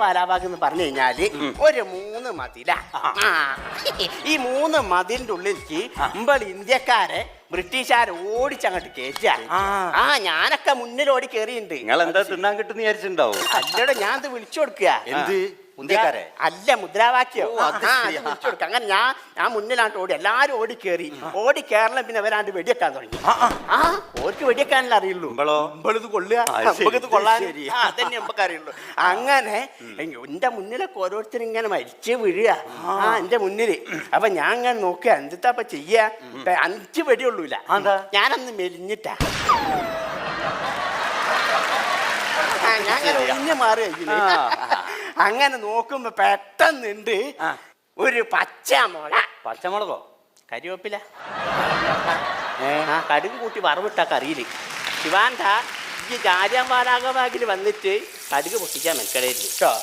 വാലാബാഗ് എന്ന് പറഞ്ഞു കഴിഞ്ഞാല് ഒരു 3 മതില. ഈ 3 മതിലിന്റെ ഉള്ളിലേക്ക് മുമ്പ് ഇന്ത്യക്കാരെ ബ്രിട്ടീഷുകാരെ ഓടിച്ചങ്ങോട്ട് കയറ്റാ. ഞാനൊക്കെ മുന്നിൽ ഓടി കയറിയിട്ടുണ്ട്. നിങ്ങൾ എന്താ തിന്നാൻ കിട്ടുന്ന വിചാരിച്ചിട്ടുണ്ടാവും. അല്ലടോ, ഞാൻ ഇത് വിളിച്ചു കൊടുക്കുക. എന്ത് അല്ല, മുദ്രാവാക്യം വിളിച്ചു കൊടുക്കുക. അങ്ങനെ ഞാൻ മുന്നിലാണ്ട് ഓടി, എല്ലാരും ഓടി കയറി. ഓടി കയറണം, പിന്നെ അവരാണ്ട് വെടിവെക്കാൻ തുടങ്ങി. ഓർക്ക് വെടിവെക്കാനല്ലേ അറിയുള്ളൂ. ഇത് കൊള്ളുക, ഇത് കൊള്ളാൻ അതന്നെ നമുക്ക് അറിയുള്ളൂ. അങ്ങനെ എന്റെ മുന്നിലൊക്കെ ഓരോരുത്തരും ഇങ്ങനെ മരിച്ച് വീഴുക എന്റെ മുന്നില്. അപ്പൊ ഞാൻ ഇങ്ങനെ നോക്കുക, എന്താ ഇപ്പൊ ചെയ്യാ? 5 വെടിയുള്ളൂല. ഞാനന്ന് മെലിഞ്ഞിട്ടാ, ഞാൻ ഒഴിഞ്ഞ് മാറുക. അങ്ങനെ നോക്കുമ്പോ പെട്ടെന്നുണ്ട് ഒരു പച്ചമുളകോ കരിവേപ്പില കടുക് കൂട്ടി വറവിട്ടാ കറിയില്. ശിവാന്ത ഈ ജാലിയൻവാലാബാഗിൽ വന്നിട്ട് കടുക് പൊട്ടിക്കാൻ മെനക്കെടായിരുന്നു കേട്ടോ.